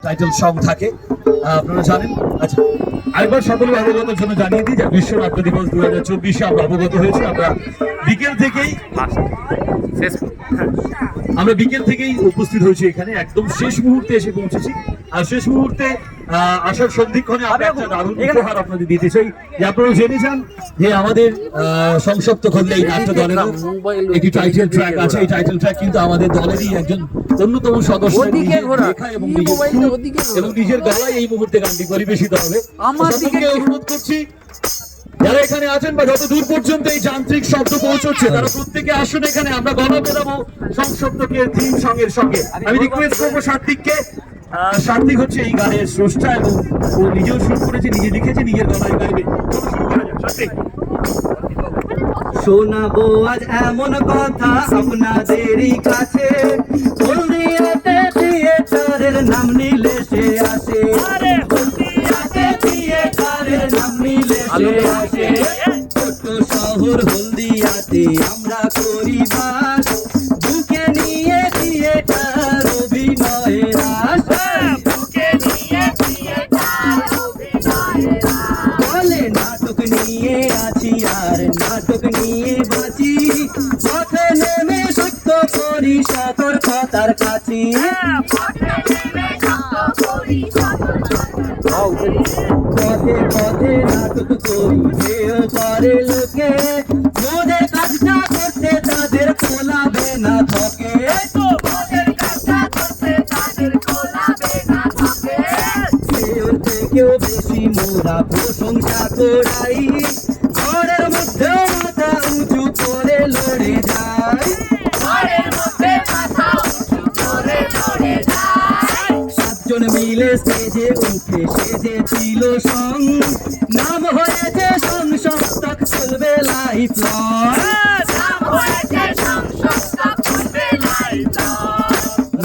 Title song থাকে, আপনারা জানেন। আচ্ছা, আরেকবার সকলে অবগতের জন্য জানিয়ে দিই যে বিশ্ব নাট্য দিবস 2024 আমরা অবগত হয়েছে। আমরা বিকেল থেকেই উপস্থিত হয়েছি এখানে, একদম শেষ মুহূর্তে এসে পৌঁছেছি। আর শেষ মুহূর্তে আসার সন্ধিক্ষণে আমরা একটা দারুণ উপহার আপনাদের দিতে চাই। যে আপনারা জেনে যান যে আমাদের সংসপ্ত খন্ডে এই নাট্য দলের একটি টাইটেল ট্র্যাক আছে। এই টাইটেল ট্র্যাক কিন্তু আমাদের দলেরই একজন অন্যতম সদস্য এবং নিজের গলায় এই মুহূর্তে গানটি পরিবেশিত হবে। সকলকে অনুরোধ করছি যারা এখানে আছেন বা যত দূর পর্যন্ত এই যান্ত্রিক শব্দ পৌঁছচ্ছে তারা প্রত্যেকে আসুন এখানে, আমরা গলা মেলাবো সংসপ্তকের থিম সঙ্গের সঙ্গে। আমি রিকোয়েস্ট করবো সাত্বিককে। সাত্বিক হচ্ছে এই গানের স্রষ্টা এবং ও নিজেও শুরু করেছে, নিজে লিখেছে, নিজের গলায় গাইবে। শুরু করা যাক। সাত্বিক, শোনাবো আজ এমন কথা আপনাদেরই কাছে, হলদিয়াতে থিয়েটারের নাম নিলে সে আসে, হলদিয়াতে থিয়েটারের নাম নিলে সে আসে। ছোট্ট শহর হলদিয়াতে আমরা করি বাস, বুকে নিয়ে থিয়েটার অভিনয়ের আশা, বলে নাটক নিয়ে আছি আর নাটক নিয়ে বাঁচি, পথে নেমে সত্য করি সতর্কতার কাছে, পথে পথে নাটক করি যেও করে লোকে, মোদের কাজটা করতে তাদের খোলাবে না থকে, কেউ বেশি মোরা প্রশংসা করাই, ঘরের মধ্যে মাথা উঁচু করে লড়ে যায়, সাতজন মিলে স্টেজে উঠে সেজেছিল সং, নাম হয়েছে সংসপ্তক, চলবে লাইফ লং,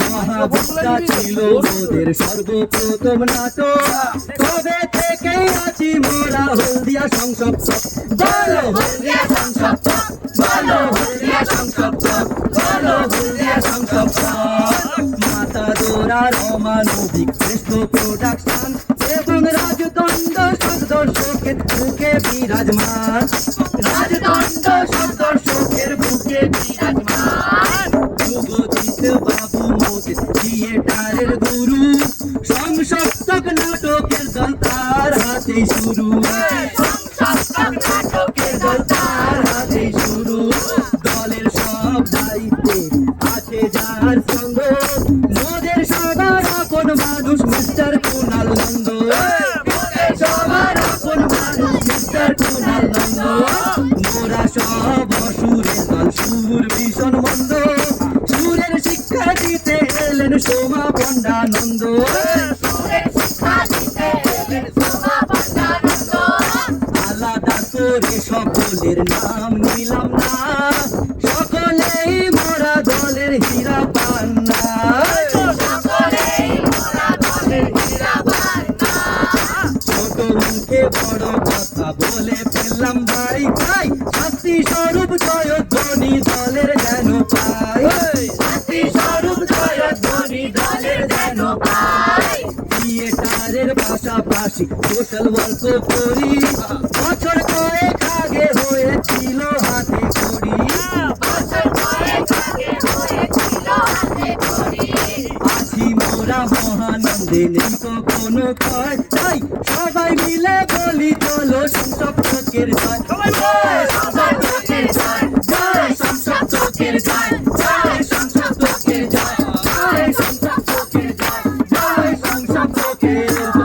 মহাবুদ্ধা ছিল ওদের সর্বপ্রথম নাটক, তবে থেকেই আছি মোরা হলদিয়া সংসপ্তক, বলো হলদিয়া সংসপ্তক, বলো হলদিয়া সংসপ্তক, বলো হলদিয়া সংসপ্তক। মাতা দোরার অমানবিক শ্রেষ্ঠ প্রোডাকশন এবং রাজদণ্ড সব দর্শকের বুকে বিরাজমান, রাজদণ্ড সব দর্শকের বুকে বিরাজমান। যুবজিৎ বাবু মোদের থিয়েটারের গুরু, সংসপ্তক নাটকের দল তার হাতেই শুরু, নাটকের দল তার হাতেই শুরু। দলের সব দায়িত্বে আছে যার সঙ্গ, মোদের সবার আপন মানুষ মিস্টার কুনাল নন্দ, সবার আপন মানুষ মিস্টার কুনাল নন্দ। মোরা সব অসুরের দল, সুর ভীষণ মন্দ, সুরের শিক্ষা দিতে এলেন সোমা পণ্ডানন্দ, আলাদা করে সকলের নাম নিলাম না, সকলেই মোরা দলের হীরা পান্না, ছোট মুখে বড় কথা বলে ফেললাম ভাই, ভাই শাস্তি স্বরূপ জয়ধ্বনি দলের যেন পাই, শাস্তি স্বরূপ জয়ধ্বনি দলের যেন পাই। থিয়েটারের পাশাপাশি সোশ্যাল ওয়ার্ক করি, বছর কয়েক আগে হয়েছিল হাতে করি, আছি মোরা মহানন্দে নেই তো কোনো ক্ষয়, তাই সবাই মিলে বলি চলো সংসপ্তকের জয়, জয় সংসপ্তকের জয়, জয় সংসপ্তকের জয়, জয় সংসপ্তকের জয়, জয় সংসপ্তকের জয়, জয় সংসপ্তকের জয়।